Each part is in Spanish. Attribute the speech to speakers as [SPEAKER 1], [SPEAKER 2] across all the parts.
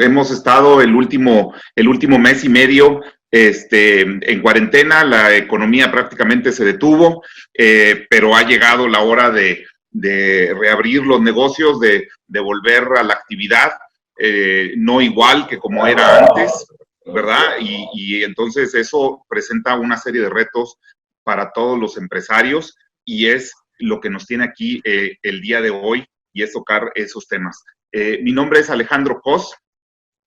[SPEAKER 1] hemos estado el último mes y medio en cuarentena, la economía prácticamente se detuvo, pero ha llegado la hora de reabrir los negocios, de volver a la actividad, no igual que como era antes, ¿verdad? Y entonces eso presenta una serie de retos para todos los empresarios y es lo que nos tiene aquí el día de hoy y es tocar esos temas. Mi nombre es Alejandro Cos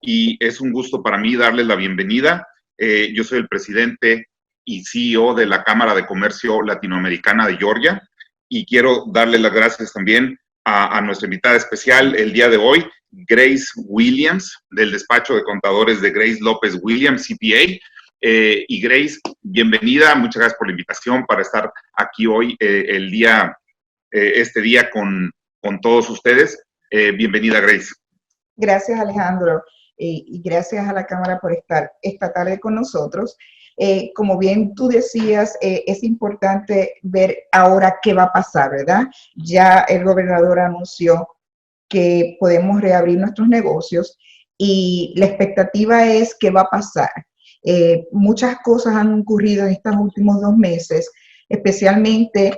[SPEAKER 1] y es un gusto para mí darles la bienvenida. Yo soy el presidente y CEO de la Cámara de Comercio Latinoamericana de Georgia y quiero darle las gracias también a nuestra invitada especial el día de hoy, Grace Williams, del despacho de contadores de Grace López Williams, CPA. Y Grace, bienvenida, muchas gracias por la invitación para estar aquí hoy, este día con todos ustedes. Bienvenida, Grace.
[SPEAKER 2] Gracias, Alejandro, y gracias a la Cámara por estar esta tarde con nosotros. Como bien tú decías, es importante ver ahora qué va a pasar, ¿verdad? Ya el gobernador anunció que podemos reabrir nuestros negocios y la expectativa es qué va a pasar. Muchas cosas han ocurrido en estos últimos 2 meses, especialmente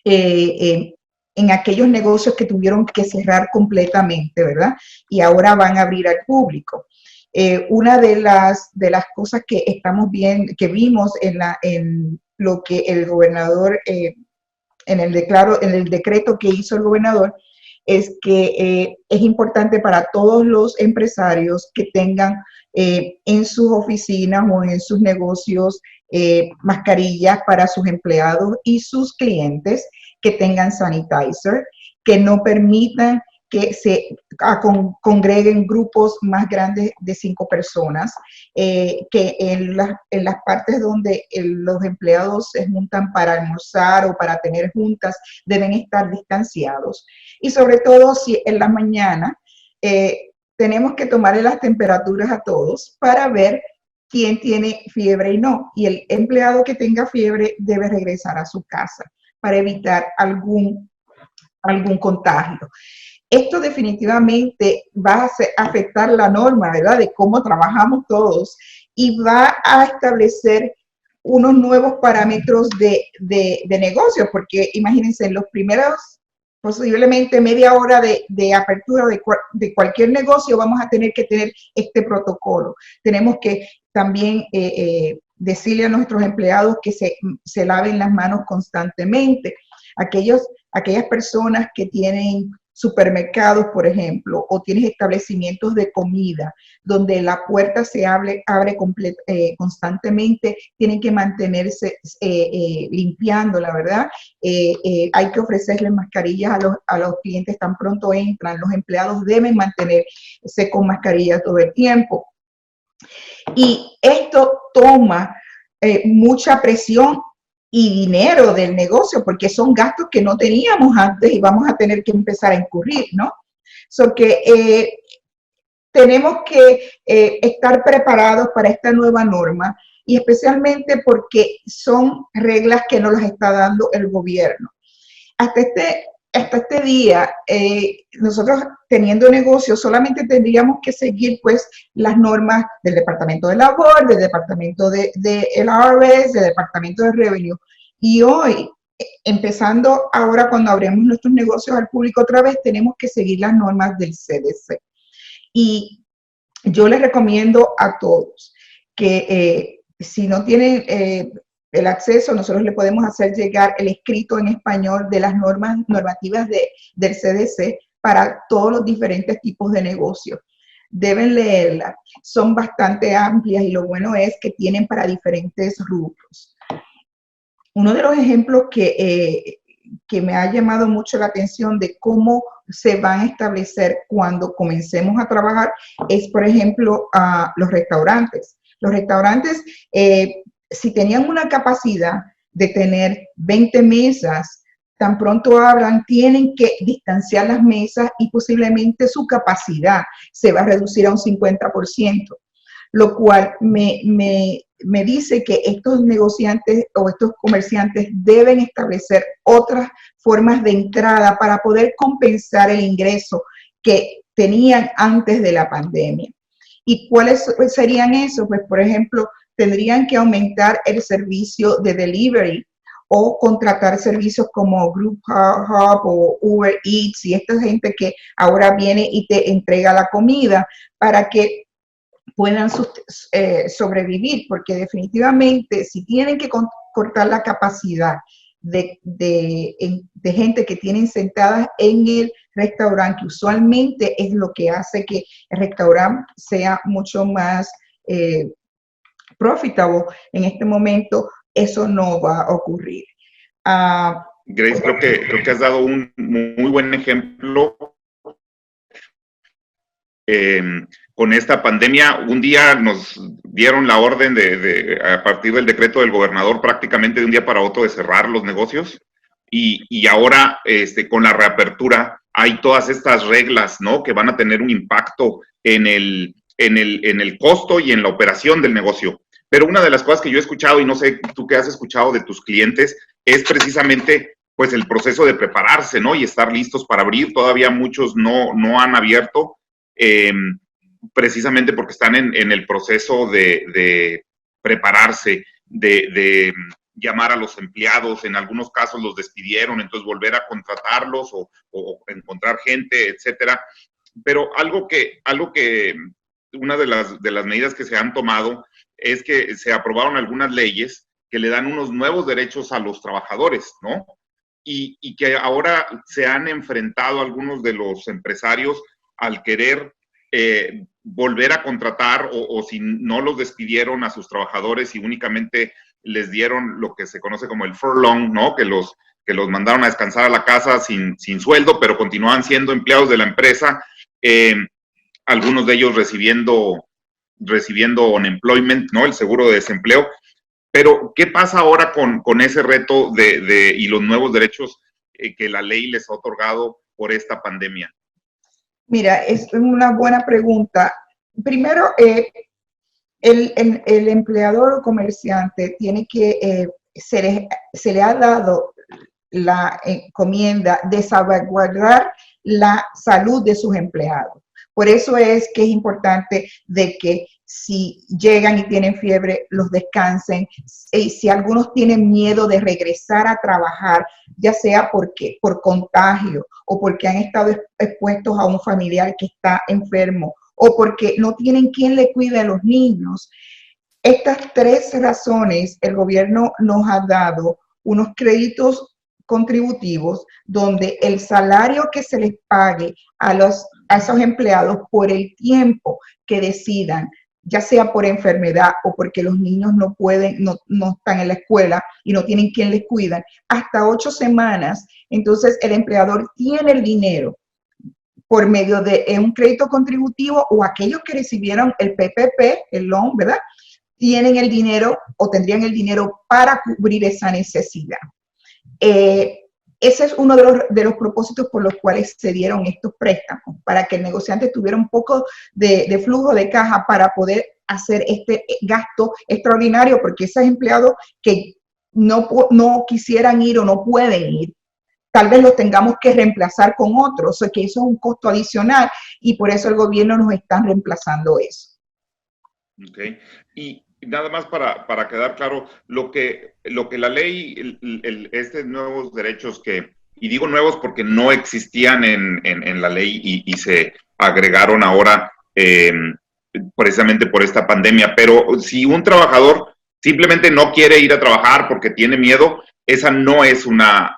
[SPEAKER 2] en aquellos negocios que tuvieron que cerrar completamente, ¿verdad? Y ahora van a abrir al público. Una de las cosas que estamos viendo, que vimos en lo que el gobernador, en el decreto que hizo el gobernador, es que es importante para todos los empresarios que tengan en sus oficinas o en sus negocios mascarillas para sus empleados y sus clientes, que tengan sanitizer, que no permitan que se congreguen grupos más grandes de 5 personas, que en las partes donde los empleados se juntan para almorzar o para tener juntas deben estar distanciados. Y sobre todo si en la mañana tenemos que tomarle las temperaturas a todos para ver quién tiene fiebre y no. Y el empleado que tenga fiebre debe regresar a su casa para evitar algún contagio. Esto definitivamente va a afectar la norma, ¿verdad?, de cómo trabajamos todos y va a establecer unos nuevos parámetros de negocio, porque imagínense, en los primeros, posiblemente media hora de apertura de cualquier negocio, vamos a tener que tener este protocolo. Tenemos que también decirle a nuestros empleados que se laven las manos constantemente. Aquellas personas que tienen supermercados, por ejemplo, o tienen establecimientos de comida, donde la puerta se abre constantemente, tienen que mantenerse limpiándola, ¿verdad? Hay que ofrecerles mascarillas a los clientes tan pronto entran. Los empleados deben mantenerse con mascarillas todo el tiempo. Y esto toma mucha presión y dinero del negocio, porque son gastos que no teníamos antes y vamos a tener que empezar a incurrir, ¿no? So que tenemos que estar preparados para esta nueva norma y especialmente porque son reglas que nos las está dando el gobierno. Hasta este día, nosotros teniendo negocios solamente tendríamos que seguir pues las normas del Departamento de Labor, del Departamento del IRS, del Departamento de Revenue. Y hoy, empezando ahora cuando abrimos nuestros negocios al público otra vez, tenemos que seguir las normas del CDC. Y yo les recomiendo a todos que si no tienen el acceso, nosotros le podemos hacer llegar el escrito en español de las normativas del CDC para todos los diferentes tipos de negocios. Deben leerlas, son bastante amplias y lo bueno es que tienen para diferentes rubros. Uno de los ejemplos que me ha llamado mucho la atención de cómo se van a establecer cuando comencemos a trabajar es, por ejemplo, los restaurantes. Los restaurantes, si tenían una capacidad de tener 20 mesas, tan pronto abran, tienen que distanciar las mesas y posiblemente su capacidad se va a reducir a un 50%, lo cual me dice que estos negociantes o estos comerciantes deben establecer otras formas de entrada para poder compensar el ingreso que tenían antes de la pandemia. ¿Y cuáles serían esos? Pues, por ejemplo, tendrían que aumentar el servicio de delivery o contratar servicios como Group Hub o Uber Eats y esta gente que ahora viene y te entrega la comida para que puedan sobrevivir, porque definitivamente si tienen que cortar la capacidad de gente que tienen sentadas en el restaurante, que usualmente es lo que hace que el restaurante sea mucho más profitable en este momento, eso no va a ocurrir.
[SPEAKER 1] Grace, creo que has dado un muy buen ejemplo. Con esta pandemia, un día nos dieron la orden a partir del decreto del gobernador prácticamente de un día para otro de cerrar los negocios y ahora con la reapertura hay todas estas reglas, ¿no? Que van a tener un impacto en el costo y en la operación del negocio. Pero una de las cosas que yo he escuchado, y no sé tú qué has escuchado de tus clientes, es precisamente pues el proceso de prepararse, ¿no? Y estar listos para abrir. Todavía muchos no han abierto. Precisamente porque están en el proceso de prepararse, de llamar a los empleados, en algunos casos los despidieron, entonces volver a contratarlos o encontrar gente, etcétera. Pero algo que una de las medidas que se han tomado es que se aprobaron algunas leyes que le dan unos nuevos derechos a los trabajadores, ¿no? Y que ahora se han enfrentado algunos de los empresarios al querer volver a contratar o si no los despidieron a sus trabajadores y únicamente les dieron lo que se conoce como el furlong, ¿no? Que los mandaron a descansar a la casa sin sueldo, pero continuaban siendo empleados de la empresa, algunos de ellos recibiendo unemployment, ¿no? El seguro de desempleo. Pero, ¿qué pasa ahora con ese reto y los nuevos derechos que la ley les ha otorgado por esta pandemia?
[SPEAKER 2] Mira, es una buena pregunta. Primero, el empleador o comerciante tiene que, se le ha dado la encomienda de salvaguardar la salud de sus empleados. Por eso es que es importante de que si llegan y tienen fiebre, los descansen. Si algunos tienen miedo de regresar a trabajar, ya sea por contagio o porque han estado expuestos a un familiar que está enfermo o porque no tienen quien le cuide a los niños. Estas tres razones, el gobierno nos ha dado unos créditos contributivos donde el salario que se les pague a esos empleados por el tiempo que decidan, ya sea por enfermedad o porque los niños no están en la escuela y no tienen quien les cuida, hasta 8 semanas, entonces el empleador tiene el dinero por medio de un crédito contributivo o aquellos que recibieron el PPP, el loan, ¿verdad? Tienen el dinero o tendrían el dinero para cubrir esa necesidad. Ese es uno de los propósitos por los cuales se dieron estos préstamos, para que el negociante tuviera un poco de flujo de caja para poder hacer este gasto extraordinario, porque esos empleados que no quisieran ir o no pueden ir, tal vez los tengamos que reemplazar con otros, o sea que eso es un costo adicional y por eso el gobierno nos está reemplazando eso.
[SPEAKER 1] Ok, y nada más para quedar claro, lo que la ley, estos nuevos derechos y digo nuevos porque no existían en la ley y se agregaron ahora precisamente por esta pandemia, pero si un trabajador simplemente no quiere ir a trabajar porque tiene miedo, esa no es una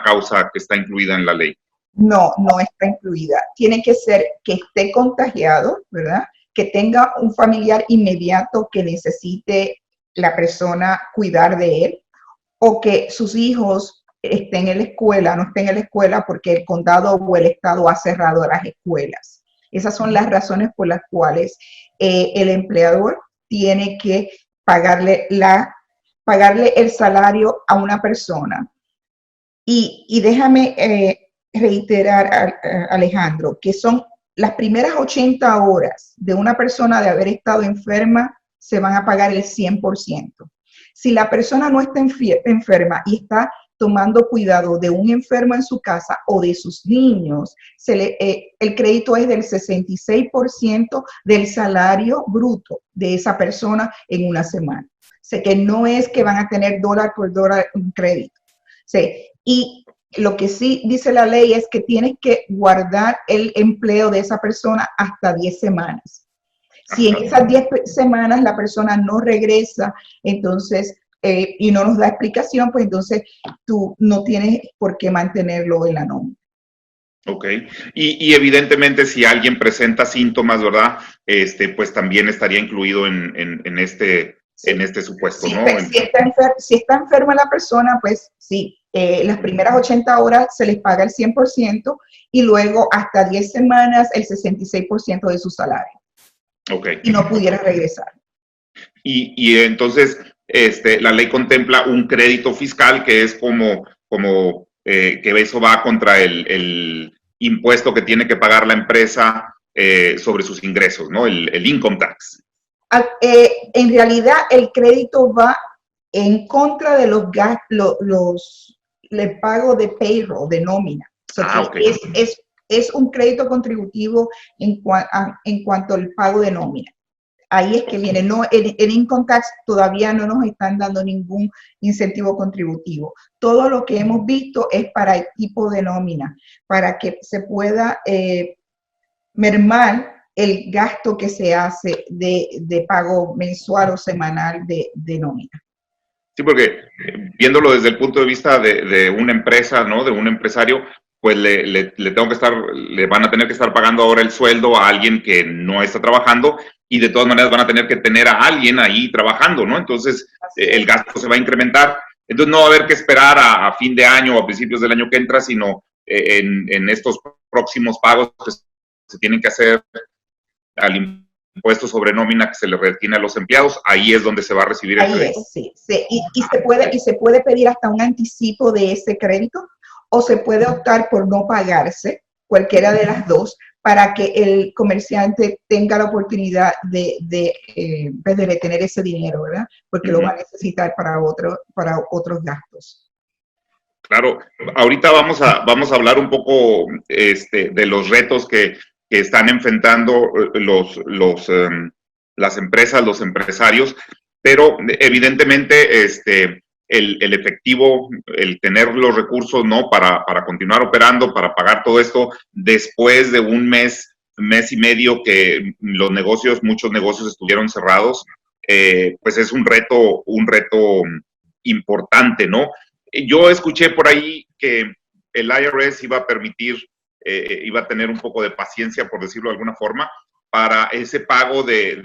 [SPEAKER 1] causa que está incluida en la ley.
[SPEAKER 2] No está incluida. Tiene que ser que esté contagiado, ¿verdad? Que tenga un familiar inmediato que necesite la persona cuidar de él, o que sus hijos estén en la escuela, no estén en la escuela porque el condado o el estado ha cerrado las escuelas. Esas son las razones por las cuales el empleador tiene que pagarle el salario a una persona. Y déjame reiterar, Alejandro, que son las primeras 80 horas de una persona de haber estado enferma, se van a pagar el 100%. Si la persona no está enferma y está tomando cuidado de un enfermo en su casa o de sus niños, el crédito es del 66% del salario bruto de esa persona en una semana. Sé que no es que van a tener dólar por dólar un crédito. Y lo que sí dice la ley es que tienes que guardar el empleo de esa persona hasta 10 semanas. Si en esas 10 semanas la persona no regresa, entonces, y no nos da explicación, pues entonces tú no tienes por qué mantenerlo en la nómina.
[SPEAKER 1] Ok. Y evidentemente si alguien presenta síntomas, ¿verdad? Pues también estaría incluido en este supuesto,
[SPEAKER 2] Sí,
[SPEAKER 1] ¿no?
[SPEAKER 2] si está enferma la persona, pues sí, las primeras 80 horas se les paga el 100% y luego hasta 10 semanas el 66% de su salario.
[SPEAKER 1] Ok.
[SPEAKER 2] Y no pudiera regresar.
[SPEAKER 1] Y entonces, la ley contempla un crédito fiscal que es como que eso va contra el impuesto que tiene que pagar la empresa sobre sus ingresos, ¿no? El income tax.
[SPEAKER 2] En realidad, el crédito va en contra de los gastos, el pago de payroll, de nómina.
[SPEAKER 1] Ok.
[SPEAKER 2] Es un crédito contributivo en cuanto al pago de nómina. Ahí es que viene. No, el income tax todavía no nos están dando ningún incentivo contributivo. Todo lo que hemos visto es para el tipo de nómina, para que se pueda mermar el gasto que se hace de pago mensual o semanal de nómina.
[SPEAKER 1] Sí, porque viéndolo desde el punto de vista de una empresa, ¿no? De un empresario, pues le van a tener que estar pagando ahora el sueldo a alguien que no está trabajando y de todas maneras van a tener que tener a alguien ahí trabajando, ¿no? Entonces el gasto se va a incrementar. Entonces no va a haber que esperar a fin de año o a principios del año que entra, sino en estos próximos pagos que se tienen que hacer al impuesto sobre nómina que se le retiene a los empleados, ahí es donde se va a recibir el crédito.
[SPEAKER 2] Sí. Y se puede pedir hasta un anticipo de ese crédito o se puede optar por no pagarse, cualquiera de las dos, para que el comerciante tenga la oportunidad de retener ese dinero, ¿verdad? Porque lo va a necesitar para otros gastos.
[SPEAKER 1] Claro, ahorita vamos a hablar un poco de los retos que están enfrentando las empresas, los empresarios, pero evidentemente el efectivo, el tener los recursos, ¿no? Para continuar operando, para pagar todo esto, después de un mes y medio que muchos negocios estuvieron cerrados, pues es un reto importante, ¿no? Yo escuché por ahí que el IRS iba a permitir, iba a tener un poco de paciencia, por decirlo de alguna forma, para ese pago de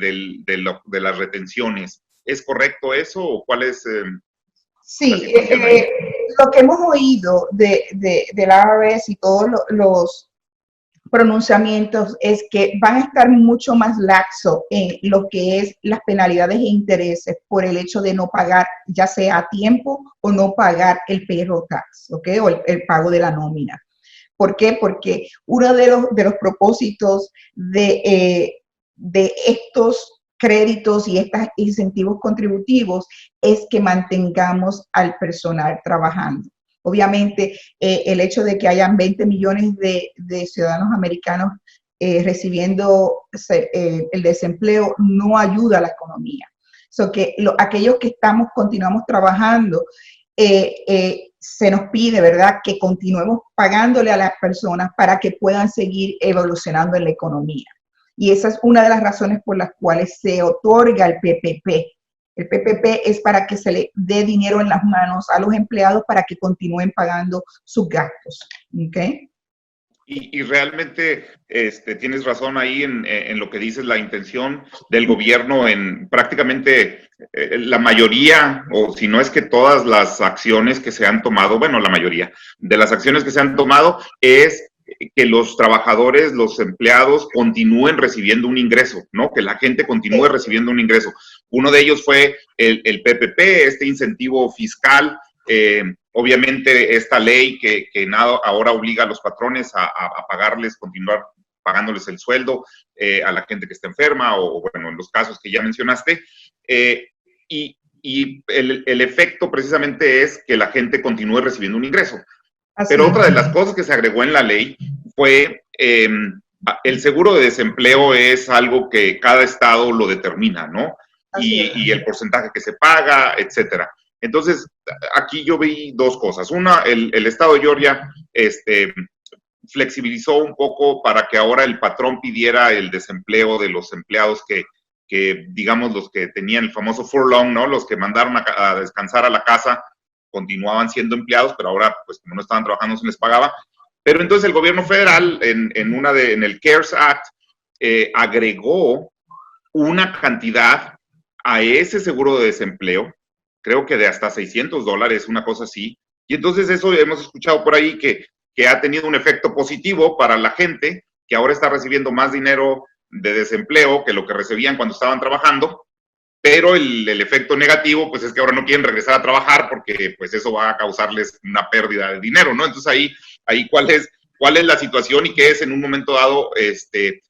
[SPEAKER 1] las retenciones. ¿Es correcto eso o cuál es
[SPEAKER 2] Sí, lo que hemos oído del IRS y todos los pronunciamientos es que van a estar mucho más laxos en lo que es las penalidades e intereses por el hecho de no pagar, ya sea a tiempo o no pagar el payroll tax, ¿ok? O el pago de la nómina. ¿Por qué? Porque uno de los propósitos de estos créditos y estos incentivos contributivos es que mantengamos al personal trabajando. Obviamente, el hecho de que hayan 20 millones de ciudadanos americanos recibiendo el desempleo no ayuda a la economía. Que aquellos que continuamos trabajando, se nos pide, ¿verdad?, que continuemos pagándole a las personas para que puedan seguir evolucionando en la economía. Y esa es una de las razones por las cuales se otorga el PPP. El PPP es para que se le dé dinero en las manos a los empleados para que continúen pagando sus gastos. ¿Okay?
[SPEAKER 1] Y realmente tienes razón ahí en lo que dices, la intención del gobierno en prácticamente la mayoría, o si no es que todas las acciones que se han tomado, bueno, la mayoría de las acciones que se han tomado es que los trabajadores, los empleados continúen recibiendo un ingreso, ¿no? Que la gente continúe recibiendo un ingreso. Uno de ellos fue el PPP, este incentivo fiscal. Obviamente esta ley que ahora obliga a los patrones a pagarles, continuar pagándoles el sueldo a la gente que está enferma o bueno, en los casos que ya mencionaste. Y y el efecto precisamente es que la gente continúe recibiendo un ingreso.
[SPEAKER 2] Así
[SPEAKER 1] Pero
[SPEAKER 2] es.
[SPEAKER 1] otra de las cosas que se agregó en la ley fue el seguro de desempleo es algo que cada estado lo determina, ¿no? Y el porcentaje que se paga, etcétera. Entonces, aquí yo vi dos cosas. Una, el estado de Georgia flexibilizó un poco para que ahora el patrón pidiera el desempleo de los empleados que digamos, los que tenían el famoso furlong, ¿no? Los que mandaron a descansar a la casa continuaban siendo empleados, pero ahora, pues como no estaban trabajando, se les pagaba. Pero entonces el gobierno federal, en el CARES Act, agregó una cantidad a ese seguro de desempleo, creo que de hasta $600, una cosa así. Y entonces eso hemos escuchado por ahí que ha tenido un efecto positivo para la gente, que ahora está recibiendo más dinero de desempleo que lo que recibían cuando estaban trabajando, pero el efecto negativo pues es que ahora no quieren regresar a trabajar porque pues eso va a causarles una pérdida de dinero, ¿no? Entonces ahí cuál es la situación y qué es en un momento dado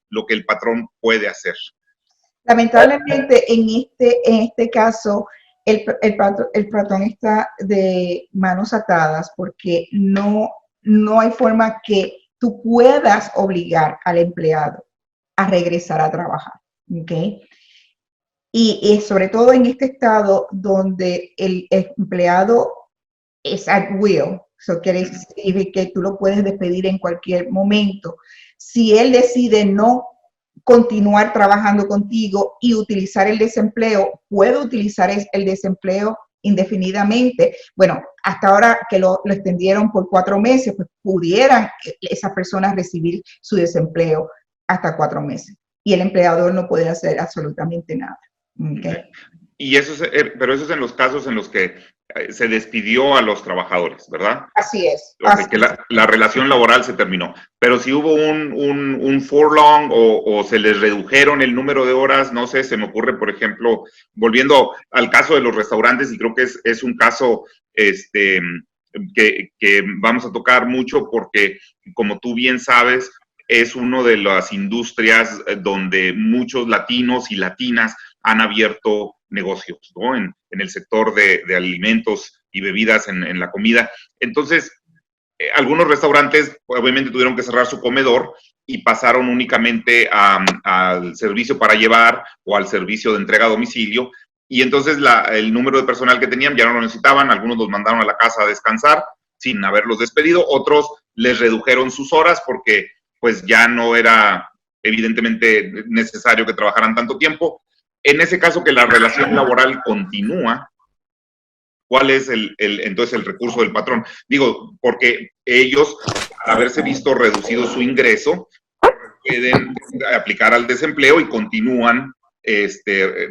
[SPEAKER 1] lo que el patrón puede hacer.
[SPEAKER 2] Lamentablemente, en este caso, el patrón está de manos atadas porque no hay forma que tú puedas obligar al empleado a regresar a trabajar, ¿ok? Y sobre todo en este estado donde el empleado es at will, eso quiere decir que tú lo puedes despedir en cualquier momento. Si él decide no continuar trabajando contigo y utilizar el desempleo, puede utilizar el desempleo indefinidamente. Bueno, hasta ahora que lo extendieron por 4 meses, pues pudieran esas personas recibir su desempleo hasta 4 meses. Y el empleador no puede hacer absolutamente nada. ¿Okay?
[SPEAKER 1] Y pero eso es en los casos en los que se despidió a los trabajadores, ¿verdad?
[SPEAKER 2] Así es.
[SPEAKER 1] Okay, así que la relación laboral se terminó. Pero si hubo un furlong o se les redujeron el número de horas, no sé, se me ocurre, por ejemplo, volviendo al caso de los restaurantes, y creo que es un caso que vamos a tocar mucho porque, como tú bien sabes, es una de las industrias donde muchos latinos y latinas han abierto negocios, ¿no? En el sector de alimentos y bebidas, en la comida. Entonces, algunos restaurantes obviamente tuvieron que cerrar su comedor y pasaron únicamente al servicio para llevar o al servicio de entrega a domicilio. Y entonces el número de personal que tenían ya no lo necesitaban, algunos los mandaron a la casa a descansar sin haberlos despedido, otros les redujeron sus horas porque pues ya no era evidentemente necesario que trabajaran tanto tiempo. En ese caso que la relación laboral continúa, ¿cuál es entonces el recurso del patrón? Digo, porque ellos, al haberse visto reducido su ingreso, pueden aplicar al desempleo y continúan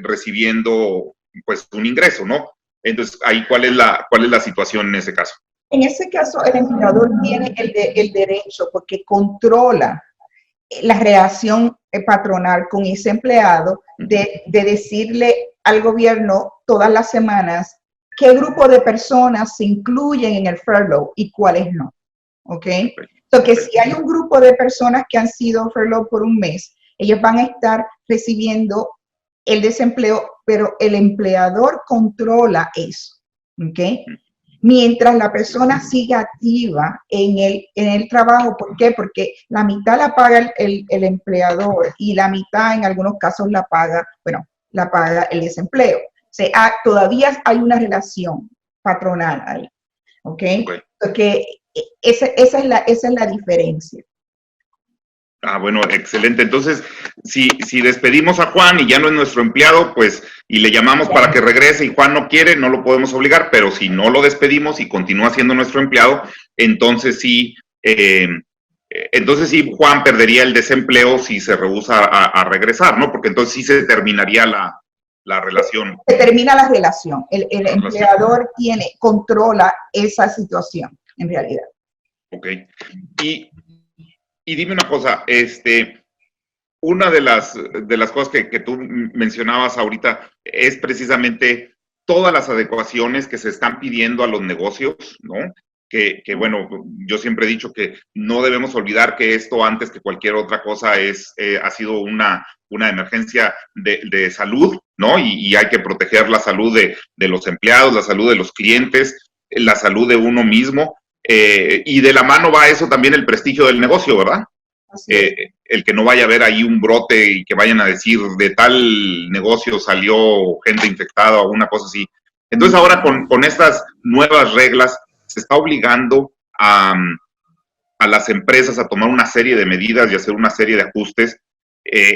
[SPEAKER 1] recibiendo pues un ingreso, ¿no? Entonces, ahí, ¿cuál es la situación en ese caso?
[SPEAKER 2] En ese caso, el empleador tiene el derecho porque controla la relación patronal con ese empleado de decirle al gobierno todas las semanas qué grupo de personas se incluyen en el furlough y cuáles no. ¿Ok? Entonces, si hay un grupo de personas que han sido furlough por un mes, ellos van a estar recibiendo el desempleo, pero el empleador controla eso. ¿Ok? Mientras la persona siga activa en el trabajo. ¿Por qué? Porque la mitad la paga el empleador y la mitad en algunos casos la paga el desempleo. O sea, todavía hay una relación patronal ahí. ¿Ok? Porque esa es la diferencia.
[SPEAKER 1] Ah, bueno, excelente. Entonces, si despedimos a Juan y ya no es nuestro empleado, pues, y le llamamos para que regrese y Juan no quiere, no lo podemos obligar, pero si no lo despedimos y continúa siendo nuestro empleado, entonces sí, Juan perdería el desempleo si se rehúsa a regresar, ¿no? Porque entonces sí se terminaría la relación.
[SPEAKER 2] Se termina la relación. El empleador controla esa situación, en realidad.
[SPEAKER 1] Ok. Y dime una cosa, una de las cosas que tú mencionabas ahorita es precisamente todas las adecuaciones que se están pidiendo a los negocios, ¿no? Que bueno, yo siempre he dicho que no debemos olvidar que esto, antes que cualquier otra cosa, ha sido una emergencia de salud, ¿no? Y hay que proteger la salud de los empleados, la salud de los clientes, la salud de uno mismo, y de la mano va eso también el prestigio del negocio, ¿verdad? El que no vaya a haber ahí un brote y que vayan a decir de tal negocio salió gente infectada o una cosa así. Entonces ahora con estas nuevas reglas se está obligando a las empresas a tomar una serie de medidas y hacer una serie de ajustes,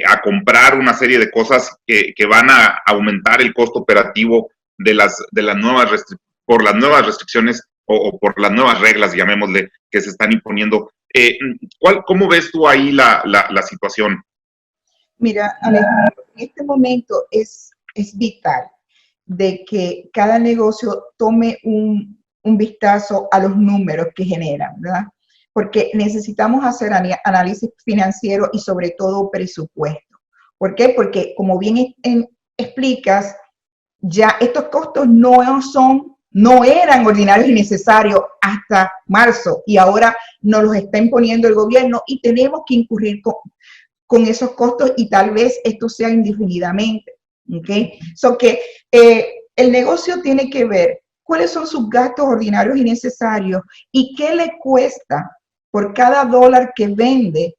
[SPEAKER 1] a comprar una serie de cosas que van a aumentar el costo operativo de las nuevas por las nuevas restricciones o por las nuevas reglas, llamémosle, que se están imponiendo. ¿Cómo ves tú ahí la situación?
[SPEAKER 2] Mira, Alejandro, en este momento es vital de que cada negocio tome un vistazo a los números que generan, ¿verdad? Porque necesitamos hacer análisis financiero y sobre todo presupuesto. ¿Por qué? Porque como bien explicas, ya estos costos no eran ordinarios y necesarios hasta marzo y ahora nos los está imponiendo el gobierno y tenemos que incurrir con esos costos y tal vez esto sea indefinidamente. ¿Okay? Que el negocio tiene que ver cuáles son sus gastos ordinarios y necesarios y qué le cuesta por cada dólar que vende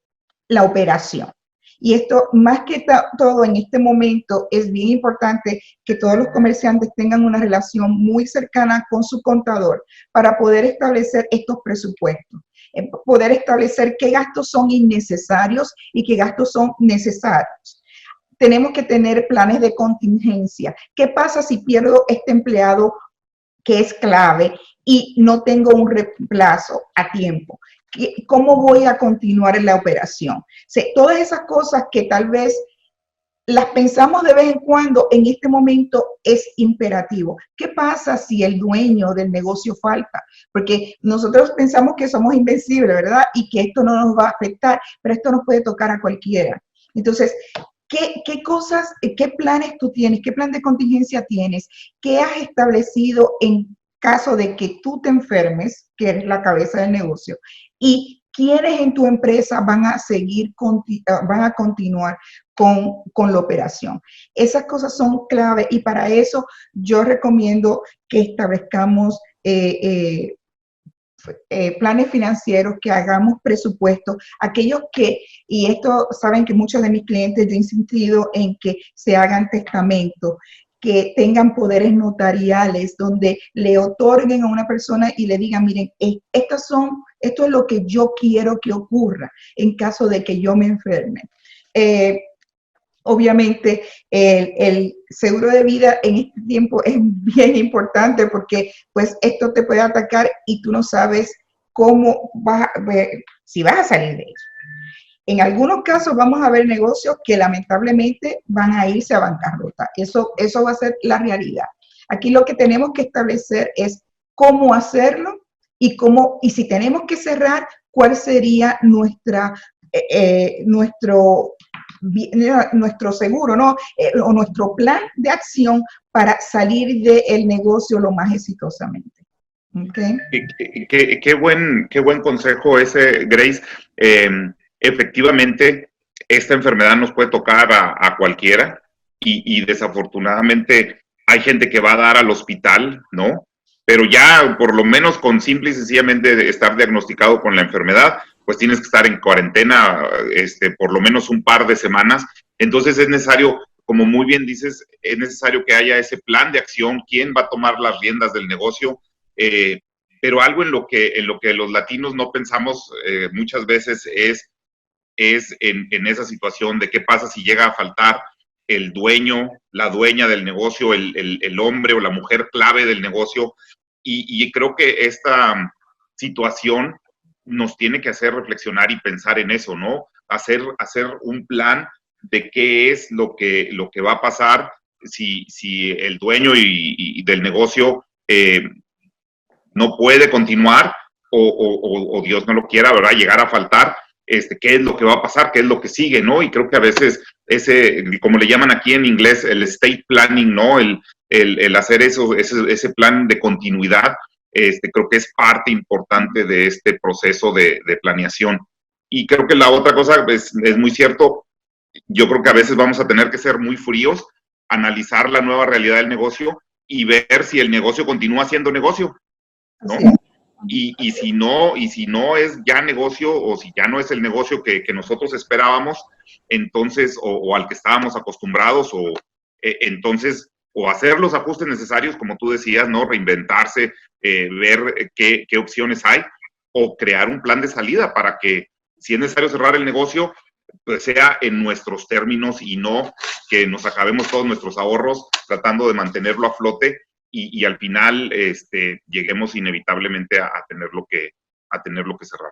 [SPEAKER 2] la operación. Y esto, más que todo en este momento, es bien importante que todos los comerciantes tengan una relación muy cercana con su contador para poder establecer estos presupuestos, poder establecer qué gastos son innecesarios y qué gastos son necesarios. Tenemos que tener planes de contingencia. ¿Qué pasa si pierdo este empleado que es clave y no tengo un reemplazo a tiempo? ¿Cómo voy a continuar en la operación? O sea, todas esas cosas que tal vez las pensamos de vez en cuando, en este momento es imperativo. ¿Qué pasa si el dueño del negocio falta? Porque nosotros pensamos que somos invencibles, ¿verdad? Y que esto no nos va a afectar, pero esto nos puede tocar a cualquiera. Entonces, ¿qué cosas, qué planes tú tienes? ¿Qué plan de contingencia tienes? ¿Qué has establecido en caso de que tú te enfermes, que eres la cabeza del negocio? ¿Y quiénes en tu empresa van a continuar con la operación? Esas cosas son clave y para eso yo recomiendo que establezcamos planes financieros, que hagamos presupuestos, aquellos que, y esto saben que muchos de mis clientes yo he insistido en que se hagan testamentos, que tengan poderes notariales donde le otorguen a una persona y le digan, miren, esto es lo que yo quiero que ocurra en caso de que yo me enferme. Obviamente, el seguro de vida en este tiempo es bien importante porque pues esto te puede atacar y tú no sabes cómo si vas a salir de eso. En algunos casos vamos a ver negocios que lamentablemente van a irse a bancarrota. Eso va a ser la realidad. Aquí lo que tenemos que establecer es cómo hacerlo y si tenemos que cerrar, cuál sería nuestro seguro, ¿no? O nuestro plan de acción para salir del negocio lo más exitosamente. ¿Okay?
[SPEAKER 1] Qué buen consejo ese, Grace. Efectivamente, esta enfermedad nos puede tocar a cualquiera y desafortunadamente hay gente que va a dar al hospital, ¿no? Pero ya por lo menos con simple y sencillamente estar diagnosticado con la enfermedad, pues tienes que estar en cuarentena por lo menos un par de semanas. Entonces es necesario, como muy bien dices, es necesario que haya ese plan de acción, quién va a tomar las riendas del negocio, pero algo en lo que los latinos no pensamos muchas veces es en esa situación de qué pasa si llega a faltar el dueño, la dueña del negocio, el hombre o la mujer clave del negocio. Y creo que esta situación nos tiene que hacer reflexionar y pensar en eso, ¿no? Hacer un plan de qué es lo que va a pasar si el dueño del negocio no puede continuar o Dios no lo quiera, ¿verdad? Llegar a faltar, qué es lo que va a pasar, qué es lo que sigue, ¿no? Y creo que a veces como le llaman aquí en inglés, el estate planning, ¿no? El hacer ese plan de continuidad, creo que es parte importante de este proceso de planeación. Y creo que la otra cosa es muy cierto, yo creo que a veces vamos a tener que ser muy fríos analizar la nueva realidad del negocio y ver si el negocio continúa siendo negocio, ¿no? Y si no es ya negocio, o si ya no es el negocio que nosotros esperábamos, entonces, o al que estábamos acostumbrados, entonces, o hacer los ajustes necesarios, como tú decías, ¿no? Reinventarse, ver qué opciones hay, o crear un plan de salida para que, si es necesario cerrar el negocio, pues sea en nuestros términos y no que nos acabemos todos nuestros ahorros tratando de mantenerlo a flote y al final lleguemos inevitablemente a tenerlo que cerrar.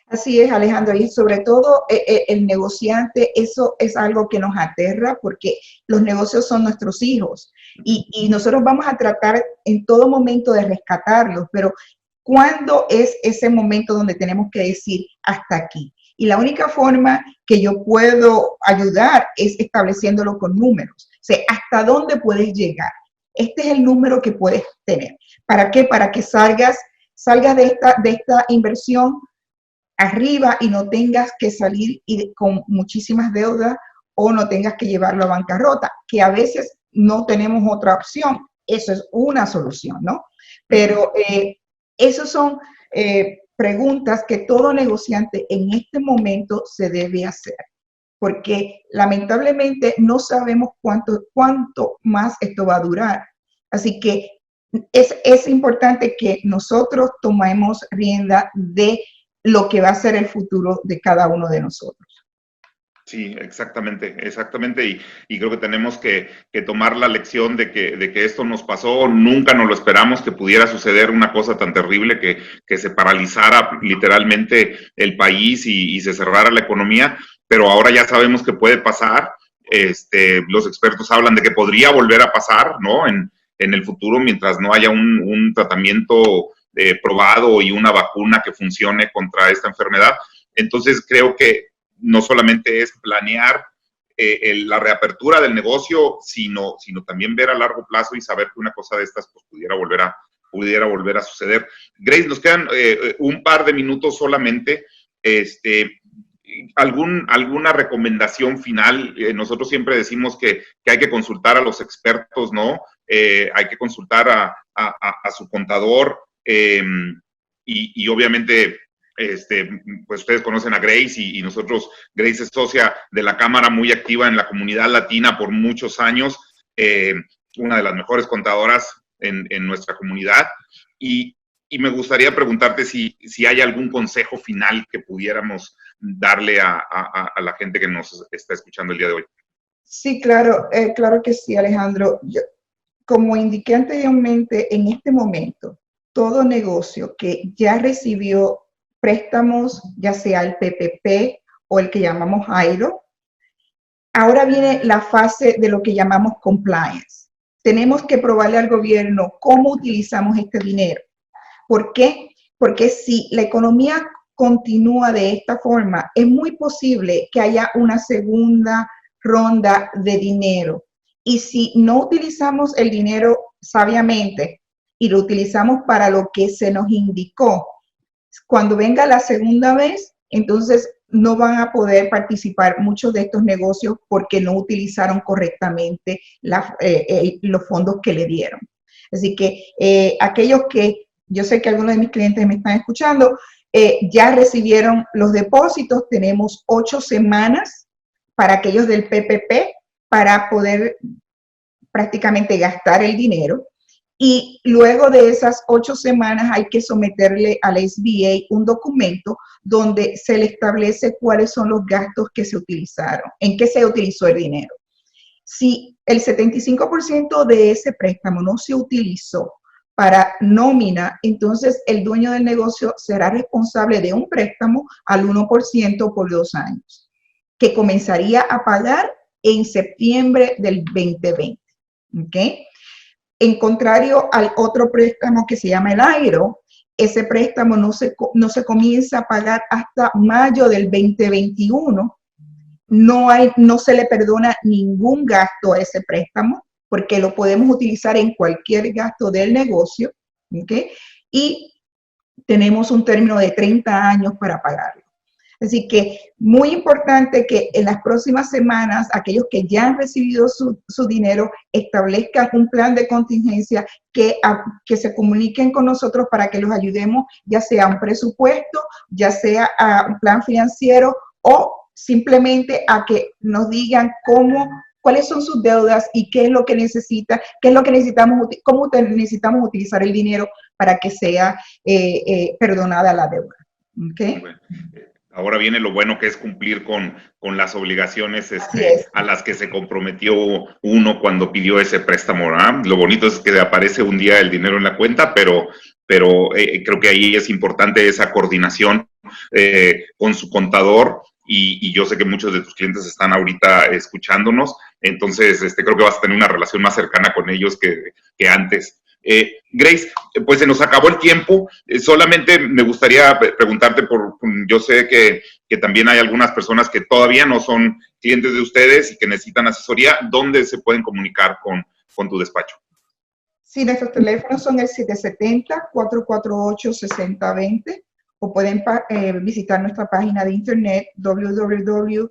[SPEAKER 2] Así es, Alejandro, y sobre todo el negociante, eso es algo que nos aterra porque los negocios son nuestros hijos y nosotros vamos a tratar en todo momento de rescatarlos, pero ¿cuándo es ese momento donde tenemos que decir hasta aquí? Y la única forma que yo puedo ayudar es estableciéndolo con números. O sea, ¿hasta dónde puedes llegar? Este es el número que puedes tener. ¿Para qué? Para que salgas de esta inversión arriba y no tengas que salir con muchísimas deudas o no tengas que llevarlo a bancarrota, que a veces no tenemos otra opción. Eso es una solución, ¿no? Pero esas son preguntas que todo negociante en este momento se debe hacer, porque lamentablemente no sabemos cuánto más esto va a durar. Así que es importante que nosotros tomemos rienda de lo que va a ser el futuro de cada uno de nosotros.
[SPEAKER 1] Sí, exactamente. Y creo que tenemos que tomar la lección de que esto nos pasó, nunca nos lo esperamos que pudiera suceder una cosa tan terrible, que se paralizara literalmente el país y se cerrara la economía, pero ahora ya sabemos que puede pasar. Los expertos hablan de que podría volver a pasar, ¿no? En el futuro, mientras no haya un tratamiento probado y una vacuna que funcione contra esta enfermedad. Entonces creo que no solamente es planear la reapertura del negocio, sino también ver a largo plazo y saber que una cosa de estas pues, pudiera volver a suceder. Grace, nos quedan un par de minutos solamente. ¿Alguna recomendación final? Nosotros siempre decimos que hay que consultar a los expertos, ¿no? Hay que consultar a su contador y obviamente pues ustedes conocen a Grace y nosotros, Grace es socia de la Cámara, muy activa en la comunidad latina por muchos años, una de las mejores contadoras en nuestra comunidad y me gustaría preguntarte si hay algún consejo final que pudiéramos darle a la gente que nos está escuchando el día de hoy.
[SPEAKER 2] Sí, claro, claro que sí, Alejandro. Como indiqué anteriormente, en este momento, todo negocio que ya recibió préstamos, ya sea el PPP o el que llamamos JAIRO, ahora viene la fase de lo que llamamos compliance. Tenemos que probarle al gobierno cómo utilizamos este dinero. ¿Por qué? Porque si la economía continúa de esta forma, es muy posible que haya una segunda ronda de dinero. Y si no utilizamos el dinero sabiamente y lo utilizamos para lo que se nos indicó, cuando venga la segunda vez, entonces no van a poder participar muchos de estos negocios porque no utilizaron correctamente los fondos que le dieron. Así que aquellos que, yo sé que algunos de mis clientes me están escuchando, ya recibieron los depósitos, tenemos 8 semanas para aquellos del PPP para poder prácticamente gastar el dinero. Y luego de esas 8 semanas hay que someterle al SBA un documento donde se le establece cuáles son los gastos que se utilizaron, en qué se utilizó el dinero. Si el 75% de ese préstamo no se utilizó para nómina, entonces el dueño del negocio será responsable de un préstamo al 1% por 2 años, que comenzaría a pagar en septiembre del 2020. ¿Ok? En contrario al otro préstamo que se llama el AIRO, ese préstamo no se comienza a pagar hasta mayo del 2021. No se le perdona ningún gasto a ese préstamo porque lo podemos utilizar en cualquier gasto del negocio, ¿okay? Y tenemos un término de 30 años para pagarlo. Así que muy importante que en las próximas semanas, aquellos que ya han recibido su dinero, establezcan un plan de contingencia, que se comuniquen con nosotros para que los ayudemos, ya sea un presupuesto, ya sea un plan financiero o simplemente a que nos digan cuáles son sus deudas y qué es lo que necesitamos, cómo necesitamos utilizar el dinero para que sea perdonada la deuda. ¿Okay?
[SPEAKER 1] Bueno, ahora viene lo bueno, que es cumplir con las obligaciones a las que se comprometió uno cuando pidió ese préstamo, ¿verdad? Lo bonito es que aparece un día el dinero en la cuenta, pero creo que ahí es importante esa coordinación con su contador, y yo sé que muchos de tus clientes están ahorita escuchándonos, entonces creo que vas a tener una relación más cercana con ellos que antes. Grace, pues se nos acabó el tiempo. Solamente me gustaría preguntarte yo sé que también hay algunas personas que todavía no son clientes de ustedes y que necesitan asesoría. ¿Dónde se pueden comunicar con tu despacho?
[SPEAKER 2] Sí, nuestros teléfonos son el 770-448-6020, o pueden visitar nuestra página de internet www.gwcpa.com.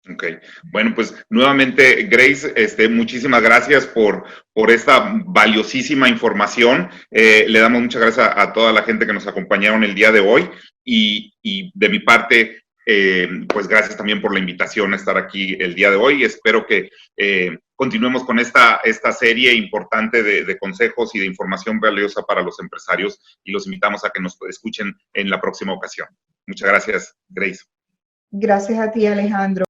[SPEAKER 1] Ok, bueno, pues nuevamente, Grace, muchísimas gracias por esta valiosísima información. Le damos muchas gracias a toda la gente que nos acompañaron el día de hoy, y de mi parte, pues gracias también por la invitación a estar aquí el día de hoy. Espero que continuemos con esta serie importante de consejos y de información valiosa para los empresarios, y los invitamos a que nos escuchen en la próxima ocasión. Muchas gracias, Grace.
[SPEAKER 2] Gracias a ti, Alejandro.